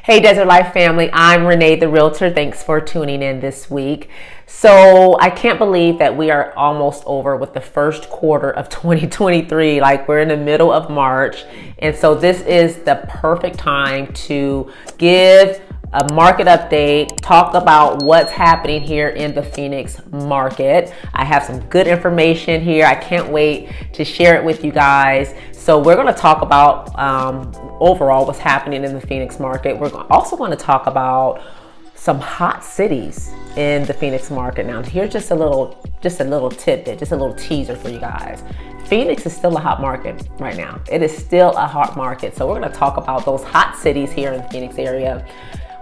Hey Desert Life family, I'm Renee the Realtor. Thanks for tuning in this week. So I can't believe that we are almost over with the first quarter of 2023. Like, we're in the middle of March. And so this is the perfect time to give a market update, talk about what's happening here in the Phoenix market. I have some good information here. I can't wait to share it with you guys. So we're going to talk about overall what's happening in the Phoenix market. We're also going to talk about some hot cities in the Phoenix market. Now, here's just a little tidbit, just a little teaser for you guys. Phoenix is still a hot market right now. It is still a hot market. So we're going to talk about those hot cities here in the Phoenix area.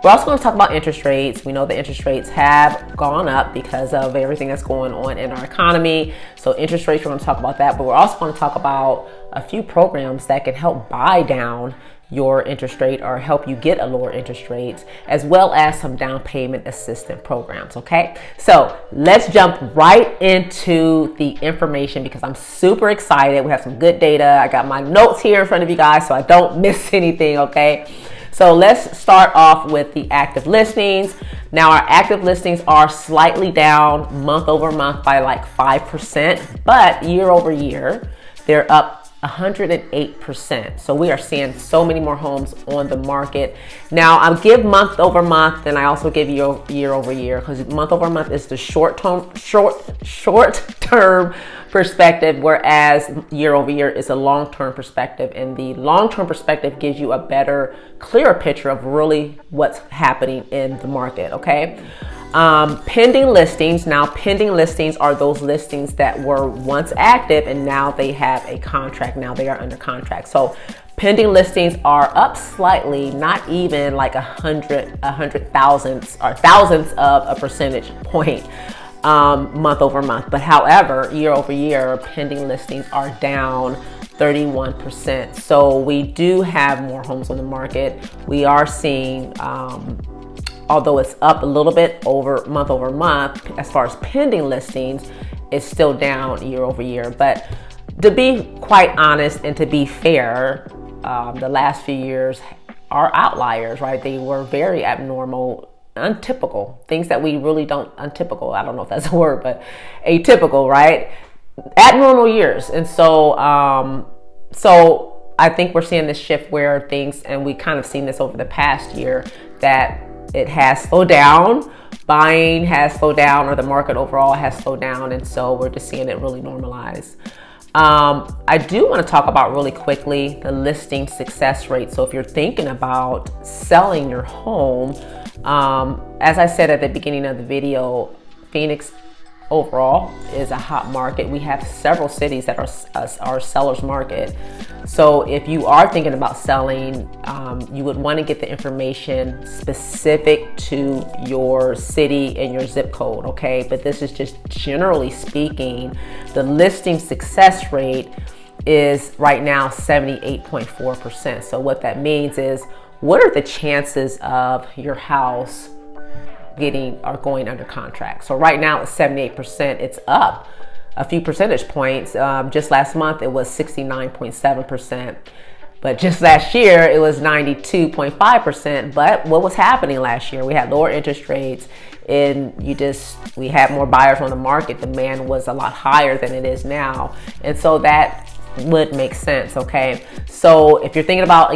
We're also going to talk about interest rates. We know the interest rates have gone up because of everything that's going on in our economy. So interest rates, we're going to talk about that. But we're also going to talk about a few programs that can help buy down your interest rate or help you get a lower interest rate, as well as some down payment assistance programs. Okay, so let's jump right into the information because I'm super excited. We have some good data. I got my notes here in front of you guys so I don't miss anything. Okay, so let's start off with the active listings. Now, our active listings are slightly down month over month by like 5%, but year over year they're up 108%. So we are seeing so many more homes on the market. Now, I'll give month over month, and I also give you year over year, because month over month is the short term perspective, whereas year over year is a long-term perspective. And the long-term perspective gives you a better, clearer picture of really what's happening in the market. Okay. Pending listings. Now, pending listings are those listings that were once active and now they have a contract. Now they are under contract. So pending listings are up slightly, not even like 100 thousandths or thousandths of a percentage point month over month. But however, year over year, pending listings are down 31%. So we do have more homes on the market. We are seeing although it's up a little bit over month, as far as pending listings, it's still down year over year. But to be quite honest and to be fair, the last few years are outliers, right? They were very abnormal, untypical, things that we really don't, untypical, I don't know if that's a word, but atypical, right? Abnormal years. And so, I think we're seeing this shift where things, and we kind of seen this over the past year, that it has slowed down, buying has slowed down, or the market overall has slowed down. And so we're just seeing it really normalize. I do want to talk about really quickly the listing success rate. So if you're thinking about selling your home, as I said at the beginning of the video, Phoenix overall is a hot market. We have several cities that are seller's market. So if you are thinking about selling, you would want to get the information specific to your city and your zip code, okay? But this is just generally speaking, the listing success rate is right now 78.4%. So what that means is, what are the chances of your house getting or going under contract? So right now it's 78%. It's up a few percentage points. Just last month it was 69.7%, but just last year it was 92.5%. But what was happening last year? We had lower interest rates, and we had more buyers on the market. Demand was a lot higher than it is now, and so that would make sense. Okay, so if you're thinking about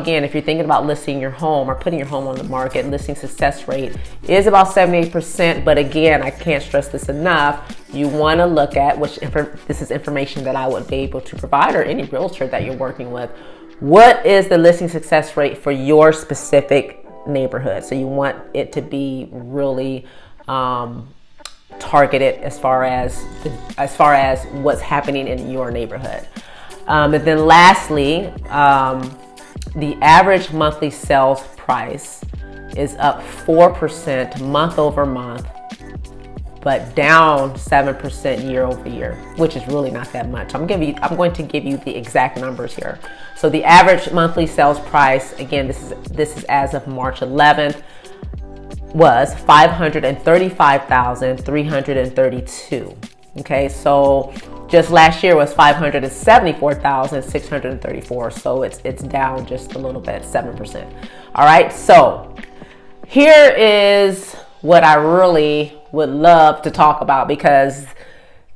listing your home or putting your home on the market, listing success rate is about 78%. But again, I can't stress this enough, you want to look at, this is information that I would be able to provide, or any realtor that you're working with, what is the listing success rate for your specific neighborhood. So you want it to be really targeted as far as what's happening in your neighborhood. And then lastly, the average monthly sales price is up 4% month over month, but down 7% year over year, which is really not that much. I'm going to give you the exact numbers here. So the average monthly sales price, again, this is as of March 11th, was $535,332. Okay, so just last year was $574,634. So it's down just a little bit, 7%. All right, so Here is what I really would love to talk about, because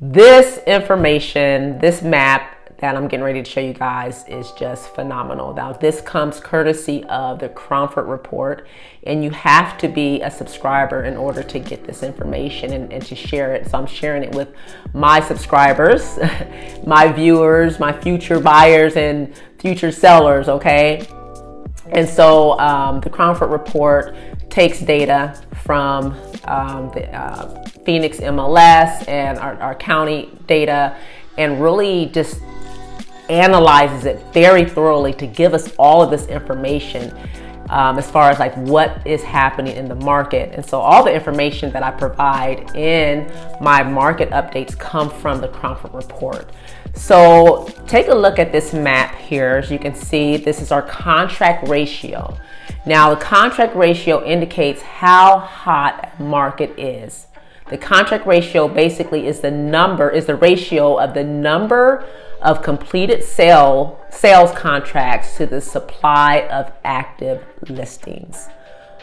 this information, this map that I'm getting ready to show you guys is just phenomenal. Now, this comes courtesy of the Cromford Report, and you have to be a subscriber in order to get this information and to share it. So I'm sharing it with my subscribers, my viewers, my future buyers and future sellers, okay? And so the Cromford Report takes data from the Phoenix MLS and our county data, and really just analyzes it very thoroughly to give us all of this information as far as like what is happening in the market. And so all the information that I provide in my market updates come from the Cromford Report. So take a look at this map here. As you can see, this is our contract ratio. Now, the contract ratio indicates how hot a market is. The contract ratio basically is the ratio of the number of completed sales contracts to the supply of active listings.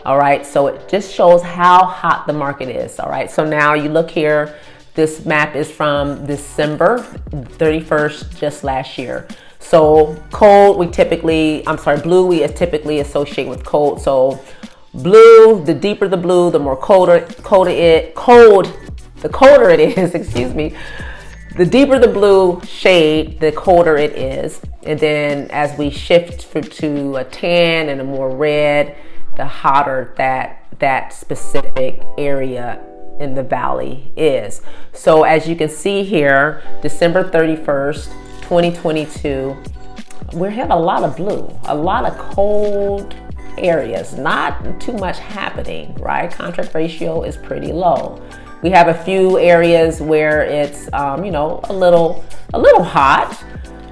All right, so it just shows how hot the market is. All right, so now you look here, this map is from December 31st, just last year. So cold, blue we typically associate with cold. So blue, the deeper the blue, the more colder it is, excuse me. The deeper the blue shade, the colder it is. And then as we shift to a tan and a more red, the hotter that specific area in the valley is. So as you can see here, December 31st, 2022, we have a lot of blue, a lot of cold areas, not too much happening, right? Contract ratio is pretty low. We have a few areas where it's, a little hot,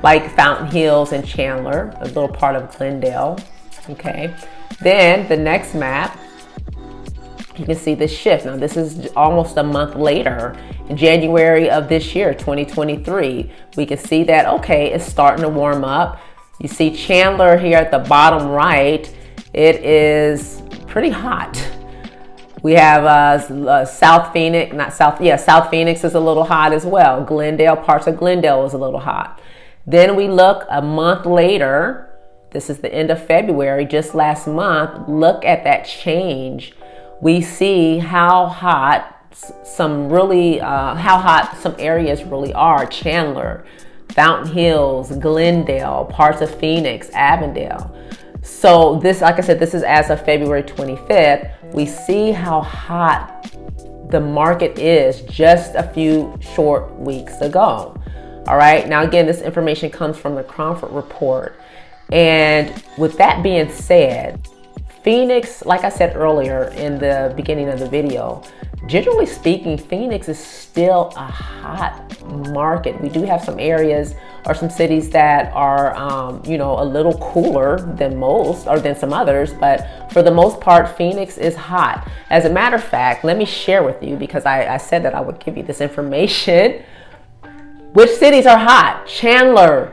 like Fountain Hills and Chandler, a little part of Glendale, okay? Then the next map, you can see the shift. Now, this is almost a month later, in January of this year, 2023. We can see that, okay, it's starting to warm up. You see Chandler here at the bottom right, it is pretty hot. We have South Phoenix, South Phoenix is a little hot as well. Glendale, parts of Glendale is a little hot. Then we look a month later, this is the end of February, just last month, look at that change. We see how hot some areas really are. Chandler, Fountain Hills, Glendale, parts of Phoenix, Avondale. So this, like I said, this is as of February 25th. We see how hot the market is just a few short weeks ago. All right. Now, again, this information comes from the Cromford Report. And with that being said, Phoenix, like I said earlier in the beginning of the video, generally speaking, Phoenix is still a hot market. We do have some areas or some cities that are, a little cooler than most or than some others, but for the most part, Phoenix is hot. As a matter of fact, let me share with you, because I said that I would give you this information. Which cities are hot? Chandler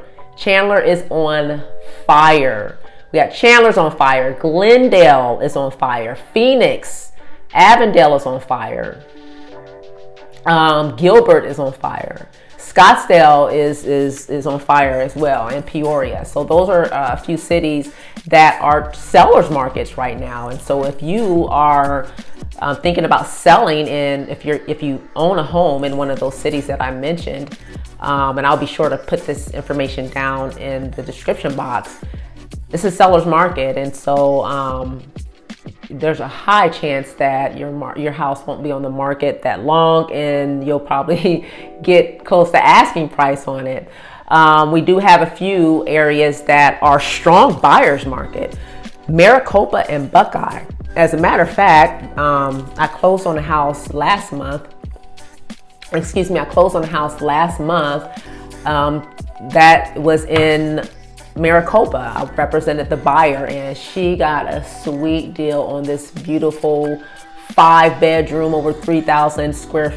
is on fire. We got Chandler's on fire. Glendale is on fire. Phoenix, Avondale is on fire. Gilbert is on fire. Scottsdale is on fire as well, and Peoria. So those are a few cities that are sellers markets right now. And so if you are thinking about selling, and if you own a home in one of those cities that I mentioned, and I'll be sure to put this information down in the description box. This is seller's market, and so there's a high chance that your house won't be on the market that long, and you'll probably get close to asking price on it. We do have a few areas that are strong buyers market, Maricopa and Buckeye. As a matter of fact, I closed on a house last month. That was in Maricopa. I represented the buyer, and she got a sweet deal on this beautiful 5-bedroom, over 3,000 square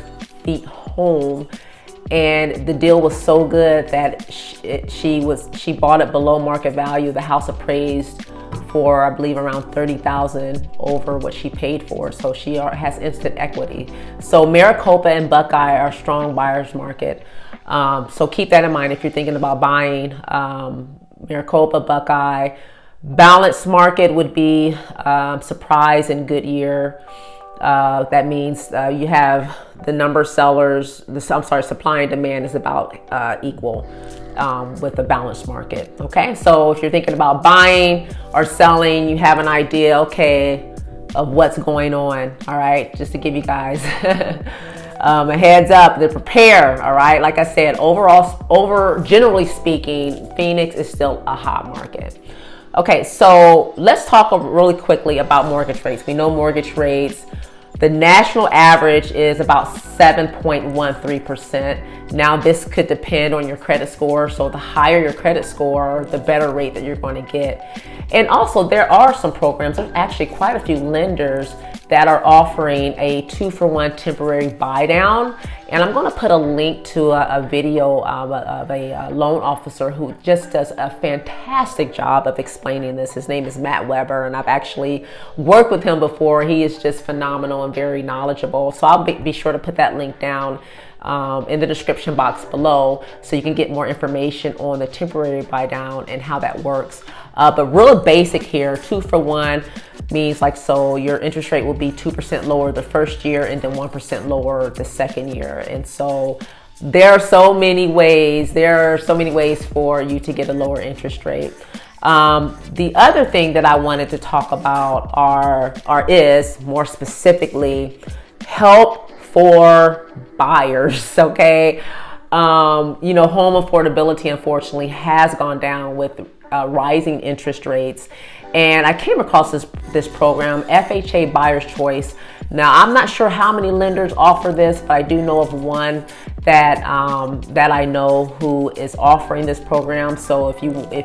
feet home. And the deal was so good that she bought it below market value. The house appraised for, I believe, around $30,000 over what she paid for. So she has instant equity. So Maricopa and Buckeye are strong buyers market. So keep that in mind if you're thinking about buying. Maricopa, Buckeye. Balanced market would be Surprise and Goodyear. That means you have the number of sellers, supply and demand is about equal with the balanced market. Okay, so if you're thinking about buying or selling, you have an idea, okay, of what's going on. All right, just to give you guys a heads up to prepare. All right, like I said, generally speaking, Phoenix is still a hot market. Okay, so let's talk really quickly about mortgage rates. We know mortgage rates, the national average is about 7.13%. Now this could depend on your credit score. So the higher your credit score, the better rate that you're going to get. And also there are some programs, there's actually quite a few lenders that are offering a 2-for-1 temporary buy down. And I'm going to put a link to a video of a loan officer who just does a fantastic job of explaining this. His name is Matt Weber, and I've actually worked with him before. He is just phenomenal and very knowledgeable. So I'll be sure to put that link down in the description box below so you can get more information on the temporary buy down and how that works. But real basic here, 2-for-1 means like, so your interest rate will be 2% lower the first year and then 1% lower the second year. And so there are so many ways for you to get a lower interest rate. The other thing that I wanted to talk about is more specifically help for buyers. Okay. Home affordability unfortunately has gone down with rising interest rates. And I came across this program, FHA Buyer's Choice. Now, I'm not sure how many lenders offer this, but I do know of one that I know who is offering this program. So if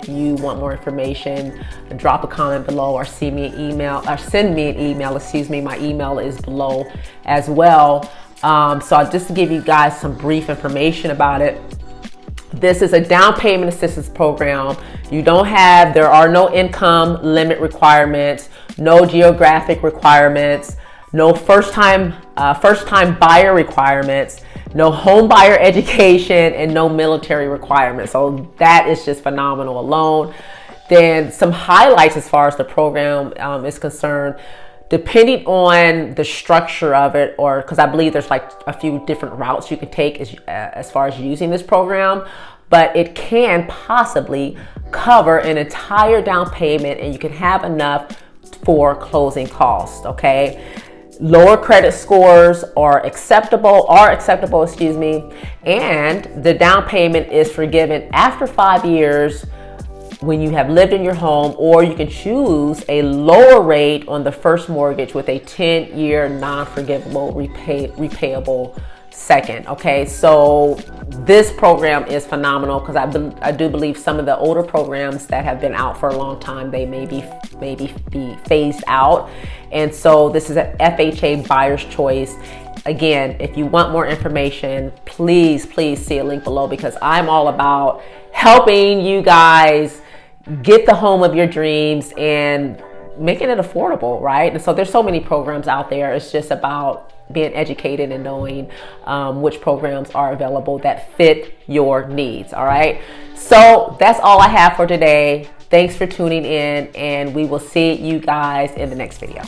you want more information, drop a comment below or send me an email. My email is below as well. So just to give you guys some brief information about it. This is a down payment assistance program. There are no income limit requirements, no geographic requirements, no first time buyer requirements, no home buyer education, and no military requirements. So that is just phenomenal alone. Then some highlights as far as the program is concerned. Depending on the structure of it, or because I believe there's like a few different routes you can take as far as using this program, but it can possibly cover an entire down payment and you can have enough for closing costs. Okay, lower credit scores are acceptable, and the down payment is forgiven after 5 years when you have lived in your home, or you can choose a lower rate on the first mortgage with a 10-year non-forgivable repayable second. Okay, so this program is phenomenal because I do believe some of the older programs that have been out for a long time, they may be phased out. And so this is an FHA Buyer's Choice. Again, if you want more information, please see a link below, because I'm all about helping you guys get the home of your dreams and making it affordable, right? And so there's so many programs out there. It's just about being educated and knowing which programs are available that fit your needs. All right, so that's all I have for today. Thanks for tuning in, and we will see you guys in the next video.